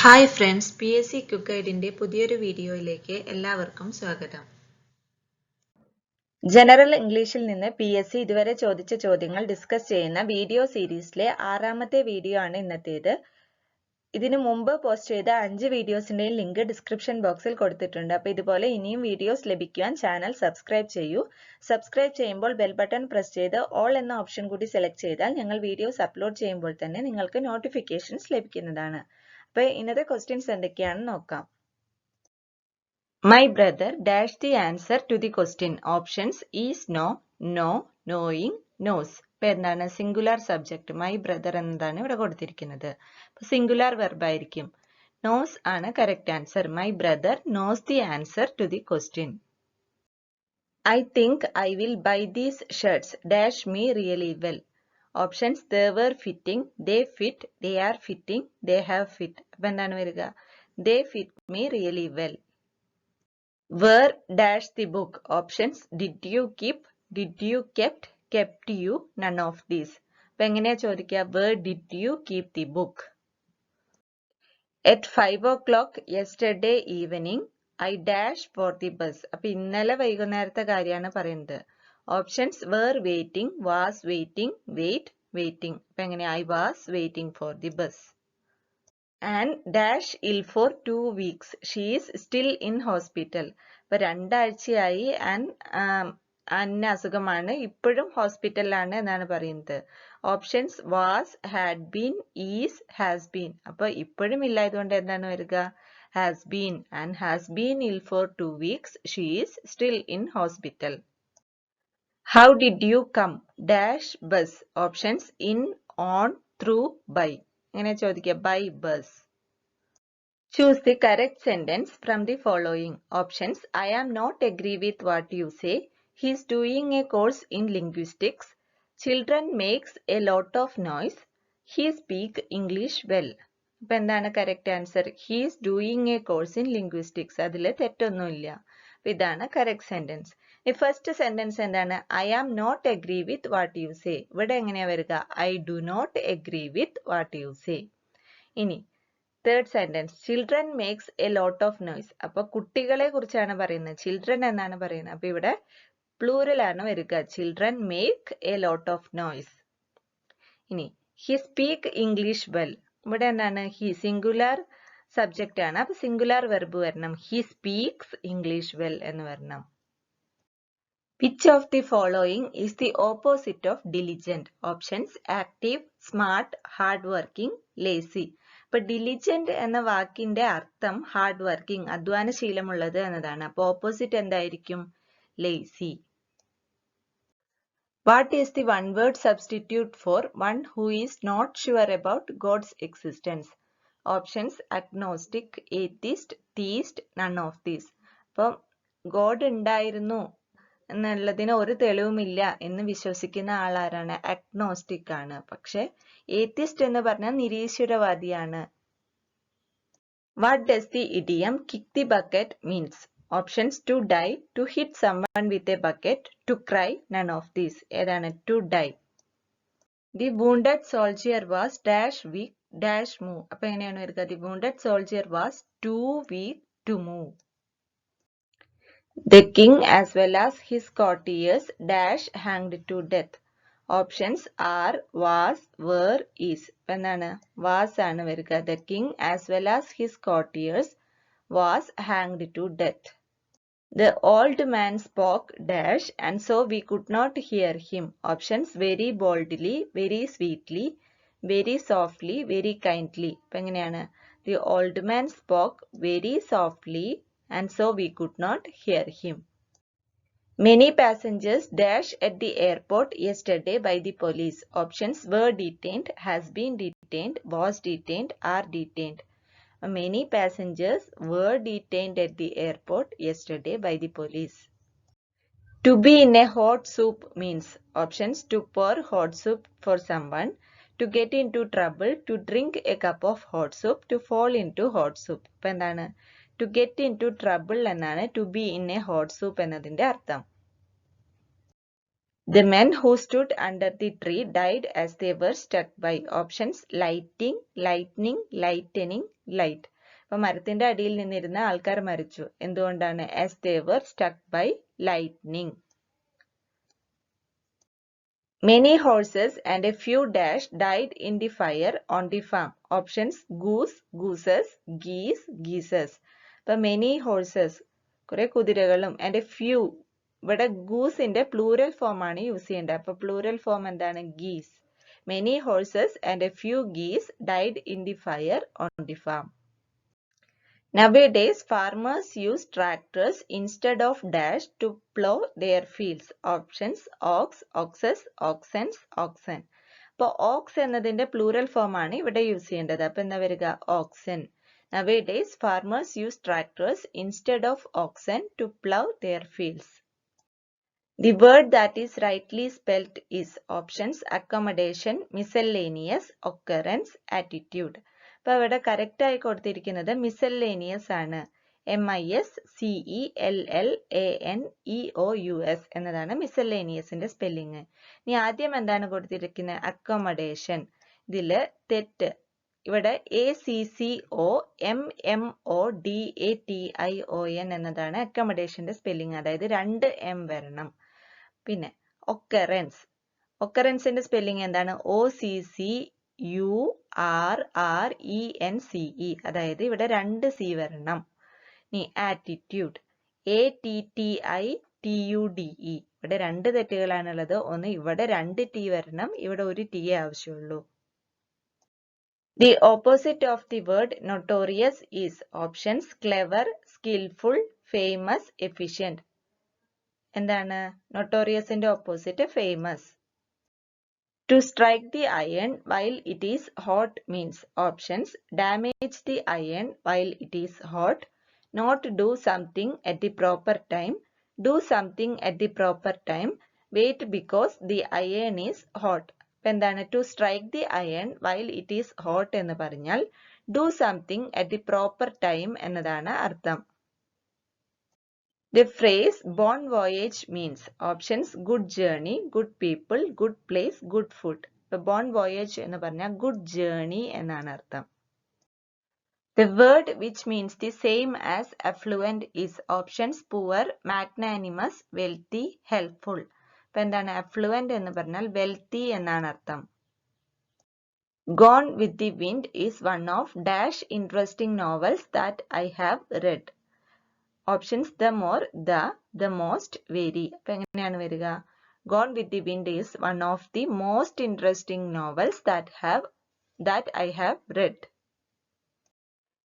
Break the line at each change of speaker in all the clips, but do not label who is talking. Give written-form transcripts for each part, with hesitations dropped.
Hi friends, PSC quick ഗൈഡിന്റെ പുതിയൊരു വീഡിയോയിലേക്ക് എല്ലാവർക്കും സ്വാഗതം.
ജനറൽ ഇംഗ്ലീഷിൽ നിന്ന് PSC ഇതുവരെ ചോദിച്ച ചോദ്യങ്ങൾ ഡിസ്കസ് ചെയ്യുന്ന വീഡിയോ സീരീസിലെ 6ാമത്തെ വീഡിയോ ആണ് ഇന്നത്തേത്. ഇതിനു മുമ്പ് പോസ്റ്റ് ചെയ്ത 5 വീഡിയോസിന്റെയും ലിങ്ക് ഡിസ്ക്രിപ്ഷൻ ബോക്സിൽ കൊടുത്തിട്ടുണ്ട്. അപ്പോൾ ഇതുപോലെ ഇനിയും വീഡിയോസ് ലഭിക്കുവാൻ ചാനൽ സബ്സ്ക്രൈബ് ചെയ്യൂ. സബ്സ്ക്രൈബ് ചെയ്യുമ്പോൾ ബെൽ ബട്ടൺ പ്രസ് ചെയ്ത് ഓൾ എന്ന ഓപ്ഷൻ കൂടി സെലക്ട് ചെയ്താൽ ഞങ്ങൾ വീഡിയോസ് അപ്ലോഡ് ചെയ്യുമ്പോൾ തന്നെ നിങ്ങൾക്ക് നോട്ടിഫിക്കേഷൻസ് ലഭിക്കുന്നതാണ്. അപ്പോൾ ഇന്നത്തെ ക്വസ്റ്റ്യൻസ് എന്തൊക്കെയാണെന്ന് നോക്കാം. My brother dash the answer to the question. Options is no, no, knowing, knows. ഇപ്പൊ എന്താണ് സിംഗുലാർ സബ്ജക്ട് മൈ ബ്രദർ എന്നതാണ് ഇവിടെ കൊടുത്തിരിക്കുന്നത്. സിംഗുലാർ വെർബ് ആയിരിക്കും. നോസ് ആണ് correct answer. My brother knows the answer to the question. I think I will buy these shirts dash me really well. Options they were fitting, they fit, they are fitting, they have fit. അപ്പൊ എന്താണ് വരിക? They fit me really well. Where dash the book? Options did you keep, did you kept, kept you, none of these. അപ്പൊ എങ്ങനെയാ ചോദിക്കുക? Where did you keep the book? At 5 o'clock yesterday evening I dash for the bus. അപ്പൊ ഇന്നലെ വൈകുന്നേരത്തെ കാര്യമാണ് പറയുന്നത്. Options were waiting, was waiting, wait, waiting. അപ്പൊ എങ്ങനെയാ? I was waiting for the bus. And dash ill for 2 weeks. She is still in hospital. അപ്പൊ 2 ആഴ്ചയായി അന്ന അസുഖമാണ്, ഇപ്പോഴും ഹോസ്പിറ്റലിലാണ് എന്നാണ് പറയുന്നത്. Options was, had been, is, has been. അപ്പൊ ഇപ്പോഴും ഇല്ലായതുകൊണ്ട് എന്താണ് വരിക? Has been. And has been ill for 2 weeks. She is still in hospital. How did you come dash bus. Options in, on, through, by. എങ്ങനെ ചോദിക്കുക? By bus. Choose the correct sentence from the following. Options I am not agree with what you say. He is doing a course in linguistics. Children makes a lot of noise. He speak English well. അപ്പൊ എന്താണ് correct answer? He is doing a course in linguistics. അതിൽ തെറ്റൊന്നുമില്ല. ഇതാണ് correct sentence. ഈ first sentence എന്താണ്? I am not agree with what you say. ഇവിടെ എങ്ങനെയാ വരിക? I do not agree with what you say. ഇനി third sentence, children makes a lot of noise. അപ്പൊ കുട്ടികളെ കുറിച്ചാണ് പറയുന്നത്, ചിൽഡ്രൻ എന്നാണ് പറയുന്നത്. അപ്പൊ ഇവിടെ പ്ലൂറൽ ആണ് വരിക. Children make a lot of noise. ഇനി ഹി സ്പീക്ക് ഇംഗ്ലീഷ് വെൽ. ഇവിടെ എന്താണ്? ഹി സിംഗുലാർ സബ്ജക്റ്റ് ആണ്. അപ്പൊ സിംഗുലാർ വെർബ് വരണം. ഹി സ്പീക്സ് ഇംഗ്ലീഷ് വെൽ എന്ന് വരണം. Which of the following is the opposite of diligent? Options active, smart, hard working, lazy. അപ്പൊ diligent എന്ന വാക്കിന്റെ അർത്ഥം ഹാർഡ് വർക്കിംഗ്, അധ്വാനശീലമുള്ളത് എന്നതാണ്. അപ്പൊ ഓപ്പോസിറ്റ് എന്തായിരിക്കും? Lazy. What is the one word substitute for one who is not sure about God's existence? Options agnostic, atheist, theist, none of these. അപ്പം God ഉണ്ടായിരുന്നു എന്നുള്ളതിന് ഒരു തെളിവുമില്ല എന്ന് വിശ്വസിക്കുന്ന ആളാരാണ്? അഗ്നോസ്റ്റിക് ആണ്. പക്ഷെ ഏത്തിസ്റ്റ് എന്ന് പറഞ്ഞാൽ നിരീശ്വരവാദിയാണ്. What does the idiom kick the bucket means? Options to die, to hit someone with a bucket, to cry, none of these. ഏതാണ്? To die. The wounded soldier was dash weak dash move. അപ്പൊ എങ്ങനെയാണ് വരിക? The wounded soldier was too weak to move. The king as well as his courtiers dash hanged to death. Options are was, were, is. എന്താണ്? Was ആണ് വരിക. The king as well as his courtiers was hanged to death. The old man spoke dash and so we could not hear him. Options very boldly, very sweetly, very softly, very kindly. അപ്പൊ എങ്ങനെയാണ്? The old man spoke very softly and so we could not hear him. Many passengers dash at the airport yesterday by the police. Options were detained, has been detained, was detained, are detained. Many passengers were detained at the airport yesterday by the police. To be in a hot soup means. Options to pour hot soup for someone, to get into trouble, to drink a cup of hot soup, to fall into hot soup. അപ്പൊ എന്താണ്? To get into trouble എന്നാണ് to be in a hot soup എന്നതിന്റെ അർത്ഥം. The men who stood under the tree died as they were struck by. Options lighting, lightning, lightening, light. അപ്പൊ മരത്തിന്റെ അടിയിൽ നിന്നിരുന്ന ആൾക്കാർ മരിച്ചു. എന്തുകൊണ്ടാണ്? as they were struck by lightning. Many horses and a few dash died in the fire on the farm. Options: goose, gooses, geese, geeses. അപ്പൊ many horses, കുറെ കുതിരകളും, and a few, ഇവിടെ ഗൂസിന്റെ പ്ലൂറൽ ഫോം ആണ് use ചെയ്യേണ്ടത്. അപ്പൊ plural form എന്താണ്? geese. Many horses and a few geese died in the fire on the farm. Nowadays, farmers use tractors instead of dash to plow their fields. Options: ox, oxes, oxens, oxen. അപ്പോൾ ox എന്നതിന്റെ plural form ആണ് ഇവിടെ use ചെയ്യേണ്ടത്. അപ്പൊ എന്താ വരിക? oxen. Nowadays, farmers use tractors instead of oxen to plow their fields. The word that is rightly spelt is options: accommodation, miscellaneous, occurrence, attitude. അപ്പൊ ഇവിടെ കറക്റ്റ് ആയി കൊടുത്തിരിക്കുന്നത് miscellaneous ആണ്. MISCELLANEOUS എന്നതാണ് miscellaneousന്റെ സ്പെല്ലിങ്. ഇനി ആദ്യം എന്താണ് കൊടുത്തിരിക്കുന്നത്? accommodation. ഇതില് തെറ്റ്. ഇവിടെ ACCOMMODATION എന്നതാണ് അക്കോമഡേഷന്റെ സ്പെല്ലിങ്. അതായത് 2 M വരണം. പിന്നെ occurrence. occurrenceന്റെ സ്പെല്ലിങ് എന്താണ്? OCCURRENCE. അതായത് ഇവിടെ 2 C വരണം. ഇനി attitude. ATTITUDE. ഇവിടെ 2 തെറ്റുകളാണുള്ളത്. ഒന്ന് ഇവിടെ 2 T വരണം, ഇവിടെ 1 T ആവശ്യമുള്ളൂ. The opposite of the word notorious is options: clever, skillful, famous, efficient. എന്താണ്? notoriousന്റെ opposite famous. To strike the iron while it is hot means options: damage the iron while it is hot, not do something at the proper time, do something at the proper time, wait because the iron is hot. അപ്പൊ എന്താണ്? to strike the iron while it is hot എന്ന് പറഞ്ഞാൽ do something at the proper time എന്നതാണ് അർത്ഥം. The phrase bon voyage means options: good journey, good people, good place, good food. ഇപ്പൊ bon voyage എന്ന് പറഞ്ഞാൽ good journey എന്നാണ് അർത്ഥം. The word which means the same as affluent is options: poor, magnanimous, wealthy, helpful. ഇപ്പൊ എന്താണ്? affluent എന്ന് പറഞ്ഞാൽ wealthy എന്നാണ് അർത്ഥം. Gone with the Wind is one of dash interesting novels that I have read. Options: the more, the most, very. അപ്പൊ എങ്ങനെയാണ് വരിക? Gone with the Wind is one of the most interesting novels that I have read.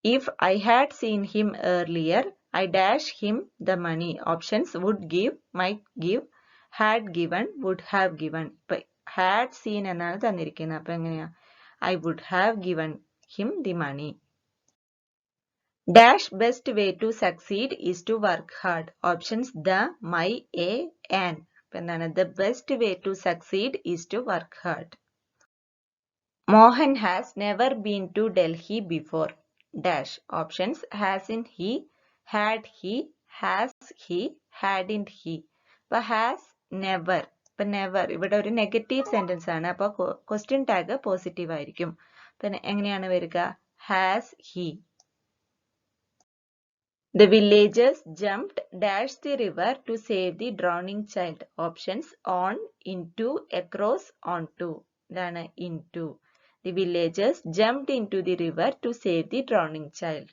If I had seen him earlier, I dash him the money. Options: would give, might give, had given, would have given. ഇപ്പൊ had seen എന്നാണ് തന്നിരിക്കുന്നത്. അപ്പൊ എങ്ങനെയാ? I would have given him the money. Dash best way to succeed is to work hard. Options: the, my, a, an. അപ്പൊ എന്താണ്? The best way to succeed is to work hard. Mohan has never been to Delhi before. Dash. Options: hasn't he, had he, has he, hadn't he. അപ്പൊ has never. ഇപ്പൊ never ഇവിടെ ഒരു negative sentence ആണ്. അപ്പൊ question tag positive ആയിരിക്കും. പിന്നെ എങ്ങനെയാണ് വരിക? has he. The villagers jumped dash the river to save the drowning child. Options: on, into, across, onto. ഇതാണ് into. The villagers jumped into the river to save the drowning child.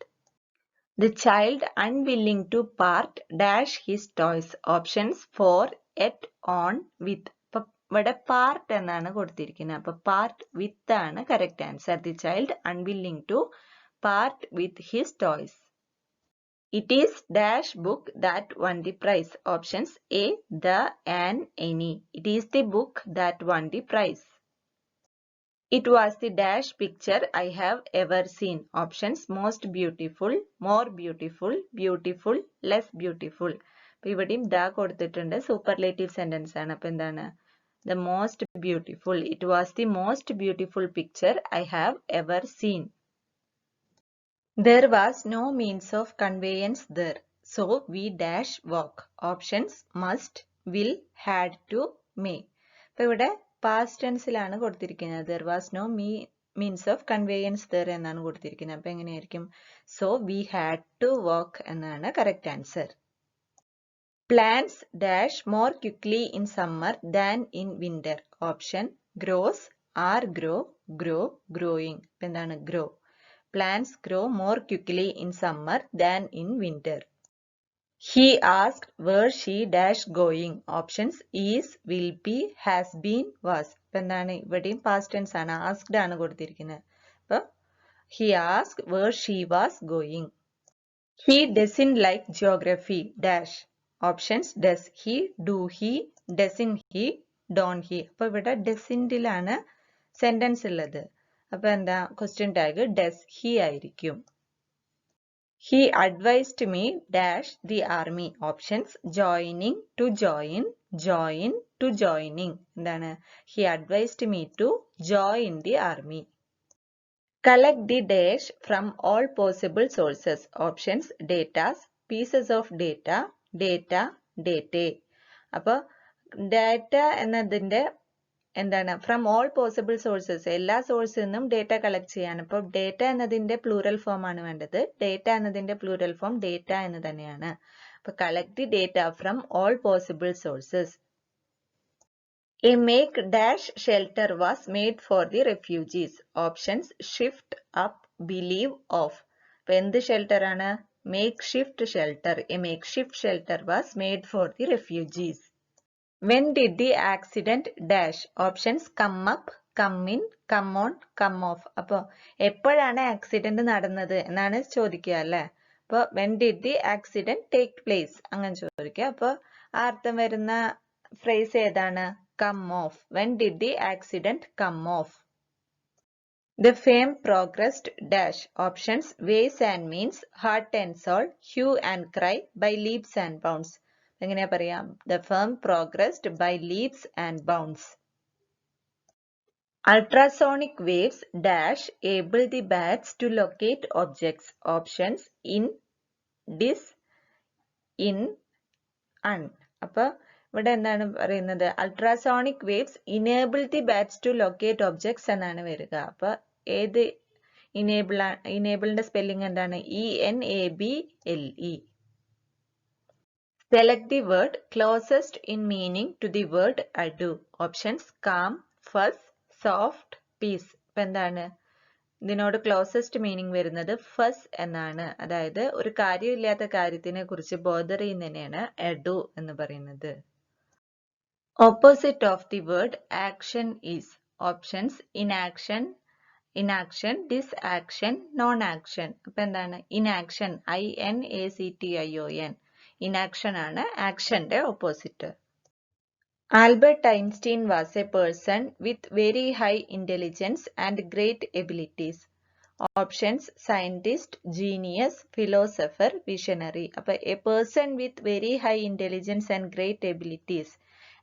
The child unwilling to part dash his toys. Options: for, at, on, with. ഇവിടെ part എന്നാണ് കൊടുത്തിരിക്കുന്നത്. അപ്പൊ part with ആണ് correct answer. The child unwilling to part with his toys. It is dash book that won the prize. Options: a, the, an, any. It is the book that won the prize. It was the dash picture I have ever seen. Options: most beautiful, more beautiful, beautiful, less beautiful. അപ്പൊ ഇവിടെയും the കൊടുത്തിട്ടുണ്ട്. Superlative sentence ആണ്. അപ്പൊ എന്താണ്? The most beautiful. It was the most beautiful picture I have ever seen. There was no means of conveyance there, so we dash walk. Options: must, will, had to, may. അപ്പൊ ഇവിടെ past tense ലാണ് കൊടുത്തിരിക്കുന്നത്. There was no means of conveyance there എന്നാണ് കൊടുത്തിരിക്കുന്നത്. അപ്പൊ എങ്ങനെയായിരിക്കും? So we had to walk എന്നാണ് correct answer. Plants dash more quickly in summer than in winter. Option grows, are grow, grow, growing. ഇപ്പൊ എന്താണ് grow? Plants grow more quickly in summer than in winter. He asked where she dash going. Options is, will be, has been, was. ഇപ്പൊ എന്താണ് ഇവിടെയും past tense ആണ്, asked ആണ് കൊടുത്തിരിക്കുന്നത്. അപ്പൊ he asked where she was going. He doesn't like geography dash. Options does he, do he, doesn't he, don't he. അപ്പൊ ഇവിടെ doesn't-ലാണ് sentence ഉള്ളത്. അപ്പൊ എന്താ ക്വസ്റ്റ്യൻ ടാഗ് does he ആയിരിക്കും. He advised me dash the army. Options joining, to join, join, to joining. എന്താണ്? He advised me to join the army. Collect the dash from all possible sources. Options data, pieces of data, data, data. അപ്പോൾ data എന്നതിൻ്റെ എന്താണ് from all possible sources, എല്ലാ സോഴ്സിൽ നിന്നും data collect ചെയ്യാൻ. അപ്പോൾ data എന്നതിൻ്റെ പ്ലൂറൽ ഫോം ആണ് വേണ്ടത്. ഡേറ്റ എന്നതിൻ്റെ പ്ലൂറൽ ഫോം ഡേറ്റ എന്ന് തന്നെയാണ്. അപ്പോൾ collect the data from all possible sources. A make dash shelter was made for the refugees. Options shift, up, believe, off. അപ്പോൾ എന്ത് ഷെൽട്ടർ ആണ്? Make shift shelter. A makeshift shelter was made for the refugees. When did the accident dash? Options come up, come in, come on, come off. അപ്പോൾ എപ്പോഴാണ് accident നടന്നത് എന്നാണ് ചോദിക്കുക അല്ലേ? അപ്പോൾ when did the accident take place അങ്ങനെ ചോദിക്കുക. അപ്പോൾ ആ അർത്ഥം വരുന്ന ഫ്രേസ് ഏതാണ്? come off. When did the accident come off? The firm progressed dash. Options ways and means, heart and soul, hue and cry, by leaps and bounds. എങ്ങനെയാ പറയാം? The firm progressed by leaps and bounds. Ultrasonic waves dash able the bats to locate objects. Options in, dis, in, un. അപ്പോൾ ഇവിടെ എന്താണ് പറയുന്നത്? Ultrasonic waves enable the bats to locate objects എന്നാണ് വരിക. അപ്പൊ ഏത് ഇനേബിളിന്റെ സ്പെല്ലിംഗ് എന്താണ്? ENABLE. Select the word closest in meaning to the word ado. Options calm, fuss, soft, peace. ഇപ്പൊ എന്താണ് ഇതിനോട് ക്ലോസസ്റ്റ് മീനിങ് വരുന്നത്? ഫസ് എന്നാണ്. അതായത് ഒരു കാര്യമില്ലാത്ത കാര്യത്തിനെ കുറിച്ച് ബോദർ ചെയ്യുന്നതിനെയാണ് ado എന്ന് പറയുന്നത്. Opposite of the word action is. Options inaction, inaction, disaction, non-action. അപ്പൊ എന്താണ് inaction? INACTION. inaction ആണ് ആക്ഷന്റെ opposite. Albert Einstein was a person with very high intelligence and great abilities. Options scientist, genius, philosopher, visionary. അപ്പൊ a person with very high intelligence and great abilities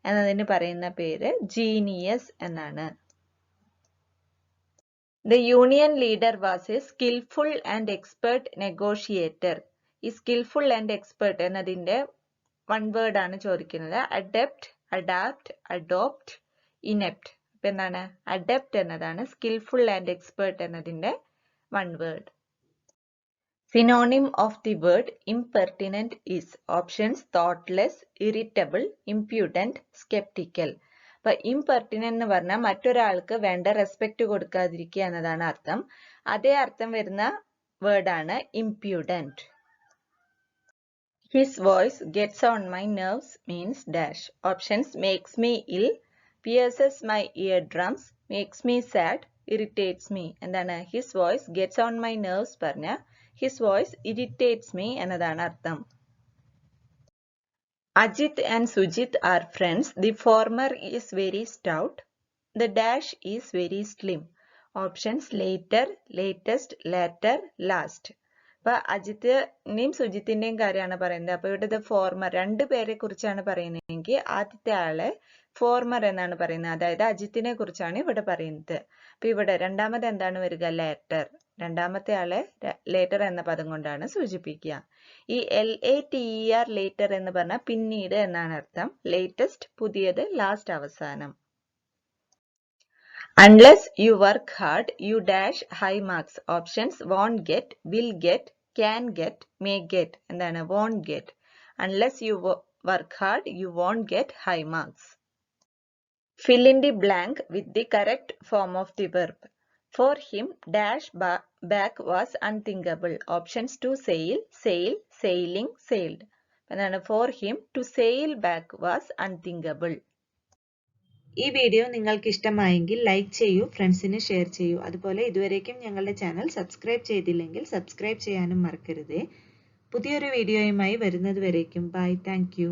എന്നതിന് പറയുന്ന പേര് genius എന്നാണ്. The union leader was a skillful and expert negotiator. ഈ skillful and expert എന്നതിന്റെ one word ആണ് ചോദിക്കുന്നത്. adept, adapt, adopt, inept. അപ്പൊ എന്താണ്? adept എന്നതാണ് skillful and expert എന്നതിന്റെ one word. Synonym of the word impertinent is. Options thoughtless, irritable, impudent, skeptical. അപ്പൊ impertinent എന്ന് പറഞ്ഞാൽ മറ്റൊരാൾക്ക് വേണ്ട റെസ്പെക്ട് കൊടുക്കാതിരിക്കുക എന്നതാണ് അർത്ഥം. അതേ അർത്ഥം വരുന്ന വേർഡ് ആണ് impudent. His voice gets on my nerves means dash. Options makes me ill, pierces my eardrums, makes me sad, irritates me. എന്താണ്? His voice gets on my nerves പറഞ്ഞ his voice irritates me എന്നതാണ് അർത്ഥം. Ajit and Sujit are friends. The former is very stout. The dash is very slim. Options later, latest, later, last. അപ്പൊ അജിത്തിന്റെയും സുജിത്തിന്റെയും കാര്യമാണ് പറയുന്നത്. അപ്പൊ ഇവിടെ former രണ്ടു പേരെ കുറിച്ചാണ് പറയുന്നതെങ്കിൽ ആദ്യത്തെ ആളെ ഫോർമർ എന്നാണ് പറയുന്നത്. അതായത് അജിത്തിനെ കുറിച്ചാണ് ഇവിടെ പറയുന്നത്. അപ്പൊ ഇവിടെ രണ്ടാമത് എന്താണ് വരിക? ലേറ്റർ. രണ്ടാമത്തെ ആളെ ലേറ്റർ എന്ന പദം കൊണ്ടാണ് സൂചിപ്പിക്കുക. ഈ LATER ലേറ്റർ എന്ന് പറഞ്ഞാൽ പിന്നീട് എന്നാണ് അർത്ഥം. ലേറ്റസ്റ്റ് പുതിയത്, ലാസ്റ്റ് അവസാനം. Unless you work hard, you dash high marks. Options won't get, will get, can get, may get. എന്താണ് won't get? Unless you work hard, you won't get high marks. Fill in the blank with the correct form of the verb. For him, dash back was unthinkable. Options to sail, sail, sailing, sailed. എന്താണ് for him to sail back was unthinkable.
ഈ video നിങ്ങൾക്ക് ഇഷ്ടമായെങ്കിൽ like ചെയ്യൂ, ഫ്രണ്ട്സിന് share ചെയ്യൂ. അതുപോലെ ഇതുവരേക്കും ഞങ്ങളുടെ channel subscribe ചെയ്തില്ലെങ്കിൽ സബ്സ്ക്രൈബ് ചെയ്യാനും മറക്കരുതേ. പുതിയൊരു വീഡിയോയുമായി വരുന്നത് വരേക്കും ബൈ. Thank you.